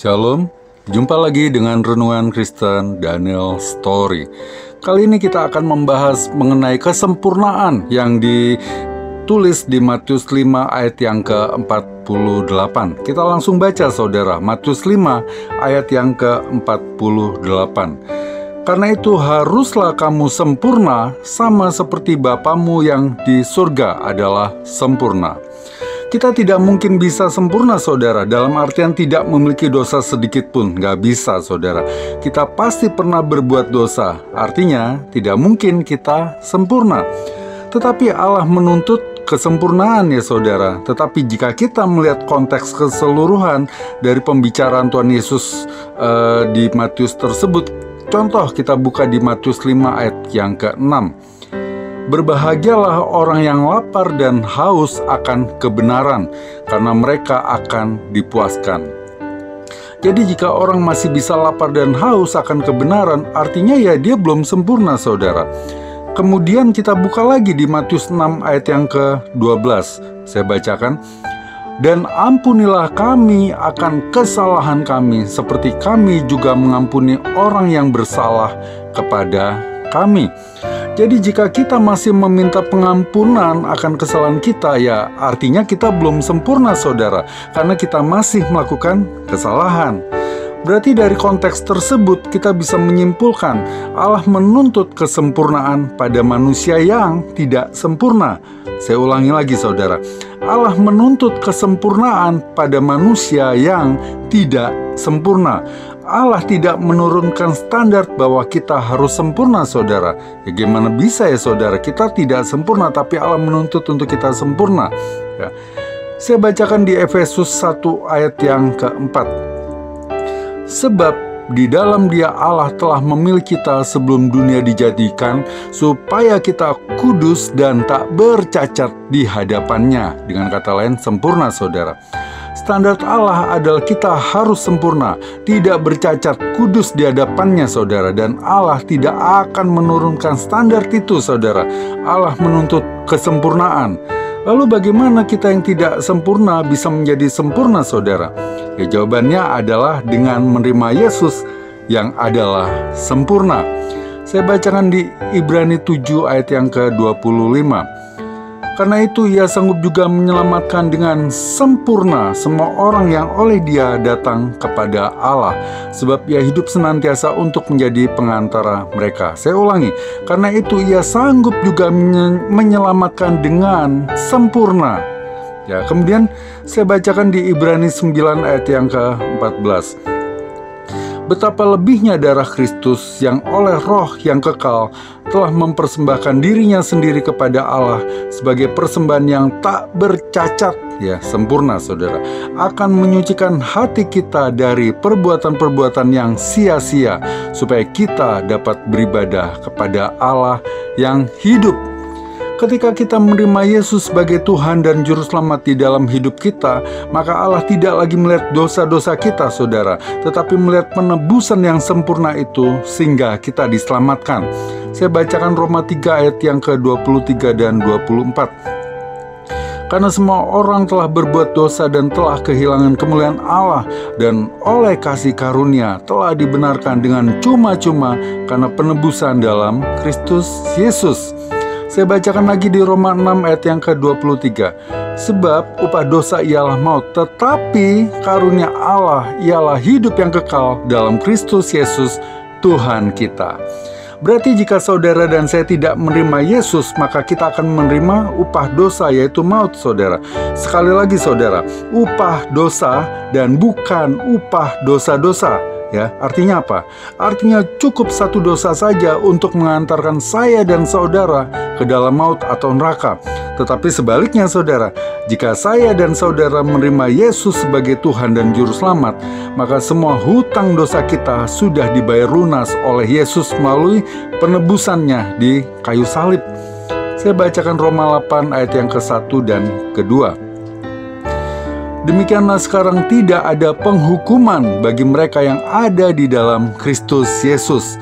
Shalom, jumpa lagi dengan Renungan Kristen Daniel Story. Kali ini kita akan membahas mengenai kesempurnaan yang ditulis di Matius 5 ayat yang ke-48. Kita langsung baca saudara, Matius 5 ayat yang ke-48. Karena itu haruslah kamu sempurna sama seperti Bapamu yang di surga adalah sempurna. Kita tidak mungkin bisa sempurna saudara, dalam artian tidak memiliki dosa sedikit pun, gak bisa saudara. Kita pasti pernah berbuat dosa, artinya tidak mungkin kita sempurna. Tetapi Allah menuntut kesempurnaan ya saudara. Tetapi jika kita melihat konteks keseluruhan dari pembicaraan Tuhan Yesus di Matius tersebut, contoh kita buka di Matius 5 ayat yang ke-6. Berbahagialah orang yang lapar dan haus akan kebenaran, karena mereka akan dipuaskan. Jadi jika orang masih bisa lapar dan haus akan kebenaran, artinya ya dia belum sempurna saudara. Kemudian kita buka lagi di Matius 6 ayat yang ke-12. Saya bacakan. Dan ampunilah kami akan kesalahan kami, seperti kami juga mengampuni orang yang bersalah kepada kami. Jadi jika kita masih meminta pengampunan akan kesalahan kita, ya artinya kita belum sempurna saudara, karena kita masih melakukan kesalahan. Berarti dari konteks tersebut kita bisa menyimpulkan Allah menuntut kesempurnaan pada manusia yang tidak sempurna. Saya ulangi lagi saudara, Allah menuntut kesempurnaan pada manusia yang tidak sempurna. Allah tidak menurunkan standar bahwa kita harus sempurna saudara. Ya gimana bisa ya saudara, kita tidak sempurna tapi Allah menuntut untuk kita sempurna ya. Saya bacakan di Efesus 1 ayat yang ke-4. Sebab di dalam Dia Allah telah memilih kita sebelum dunia dijadikan, supaya kita kudus dan tak bercacat di hadapannya. Dengan kata lain, sempurna saudara. Standar Allah adalah kita harus sempurna, tidak bercacat, kudus di hadapannya saudara. Dan Allah tidak akan menurunkan standar itu saudara. Allah menuntut kesempurnaan. Lalu bagaimana kita yang tidak sempurna bisa menjadi sempurna saudara? Ya jawabannya adalah dengan menerima Yesus yang adalah sempurna. Saya bacakan di Ibrani 7 ayat yang ke-25. Karena itu Ia sanggup juga menyelamatkan dengan sempurna semua orang yang oleh Dia datang kepada Allah, sebab Ia hidup senantiasa untuk menjadi pengantara mereka. Saya ulangi, karena itu Ia sanggup juga menyelamatkan dengan sempurna. Ya, kemudian saya bacakan di Ibrani 9 ayat yang ke-14. Betapa lebihnya darah Kristus yang oleh roh yang kekal telah mempersembahkan dirinya sendiri kepada Allah sebagai persembahan yang tak bercacat, ya sempurna saudara, akan menyucikan hati kita dari perbuatan-perbuatan yang sia-sia, supaya kita dapat beribadah kepada Allah yang hidup. Ketika kita menerima Yesus sebagai Tuhan dan Juru Selamat di dalam hidup kita, maka Allah tidak lagi melihat dosa-dosa kita, saudara, tetapi melihat penebusan yang sempurna itu sehingga kita diselamatkan. Saya bacakan Roma 3 ayat yang ke-23 dan 24. Karena semua orang telah berbuat dosa dan telah kehilangan kemuliaan Allah, dan oleh kasih karunia telah dibenarkan dengan cuma-cuma karena penebusan dalam Kristus Yesus. Saya bacakan lagi di Roma 6 ayat yang ke-23. Sebab upah dosa ialah maut, tetapi karunia Allah ialah hidup yang kekal dalam Kristus Yesus Tuhan kita. Berarti jika saudara dan saya tidak menerima Yesus, maka kita akan menerima upah dosa, yaitu maut saudara. Sekali lagi saudara, upah dosa dan bukan upah dosa-dosa. Ya, artinya apa? Artinya cukup satu dosa saja untuk mengantarkan saya dan saudara ke dalam maut atau neraka. Tetapi sebaliknya saudara, jika saya dan saudara menerima Yesus sebagai Tuhan dan Juru Selamat, maka semua hutang dosa kita sudah dibayar lunas oleh Yesus melalui penebusannya di kayu salib. Saya bacakan Roma 8 ayat yang ke-1 dan ke-2. Demikianlah sekarang tidak ada penghukuman bagi mereka yang ada di dalam Kristus Yesus.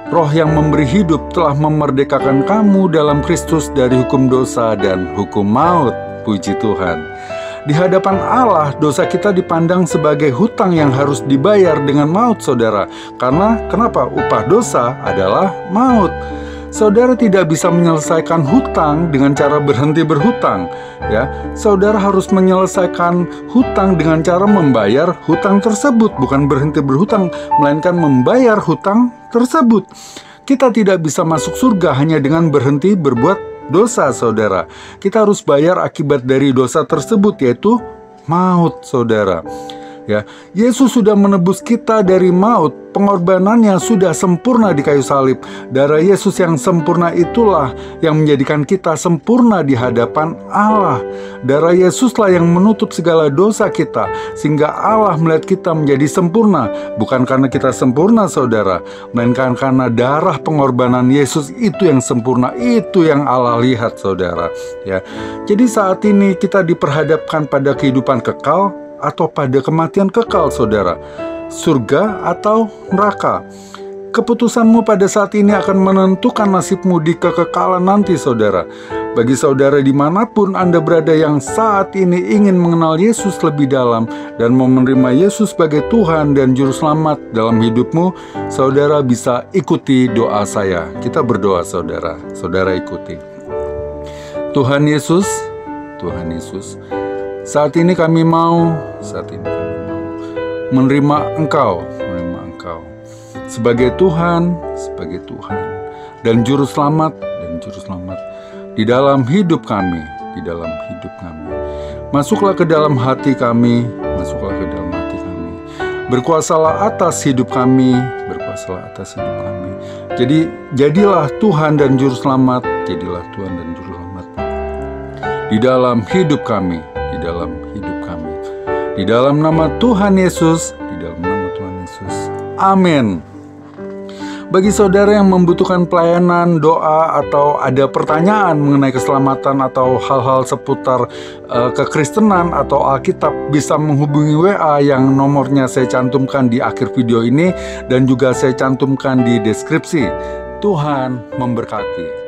Roh yang memberi hidup telah memerdekakan kamu dalam Kristus dari hukum dosa dan hukum maut. Puji Tuhan. Di hadapan Allah, dosa kita dipandang sebagai hutang yang harus dibayar dengan maut, saudara. Karena kenapa? Upah dosa adalah maut. Saudara tidak bisa menyelesaikan hutang dengan cara berhenti berhutang, ya. Saudara harus menyelesaikan hutang dengan cara membayar hutang tersebut, bukan berhenti berhutang, melainkan membayar hutang tersebut. Kita tidak bisa masuk surga hanya dengan berhenti berbuat dosa, saudara. Kita harus bayar akibat dari dosa tersebut, yaitu maut, saudara. Ya, Yesus sudah menebus kita dari maut. Pengorbanannya sudah sempurna di kayu salib. Darah Yesus yang sempurna itulah yang menjadikan kita sempurna di hadapan Allah. Darah Yesuslah yang menutup segala dosa kita, sehingga Allah melihat kita menjadi sempurna. Bukan karena kita sempurna, saudara, melainkan karena darah pengorbanan Yesus itu yang sempurna. Itu yang Allah lihat, saudara. Ya, jadi saat ini kita diperhadapkan pada kehidupan kekal atau pada kematian kekal, saudara, surga atau neraka. Keputusanmu pada saat ini akan menentukan nasibmu di kekekalan nanti, saudara. Bagi saudara dimanapun Anda berada yang saat ini ingin mengenal Yesus lebih dalam dan mau menerima Yesus sebagai Tuhan dan Juru Selamat dalam hidupmu, saudara bisa ikuti doa saya. Kita berdoa, saudara. Saudara ikuti. Tuhan Yesus, saat ini kami mau menerima Engkau sebagai Tuhan dan Juru Selamat di dalam hidup kami. Masuklah ke dalam hati kami, berkuasalah atas hidup kami. Jadi jadilah Tuhan dan Juru Selamat, di dalam hidup kami. Di dalam nama Tuhan Yesus, amin. Bagi saudara yang membutuhkan pelayanan, doa, atau ada pertanyaan mengenai keselamatan atau hal-hal seputar kekristenan atau Alkitab, bisa menghubungi WA yang nomornya saya cantumkan di akhir video ini dan juga saya cantumkan di deskripsi. Tuhan memberkati.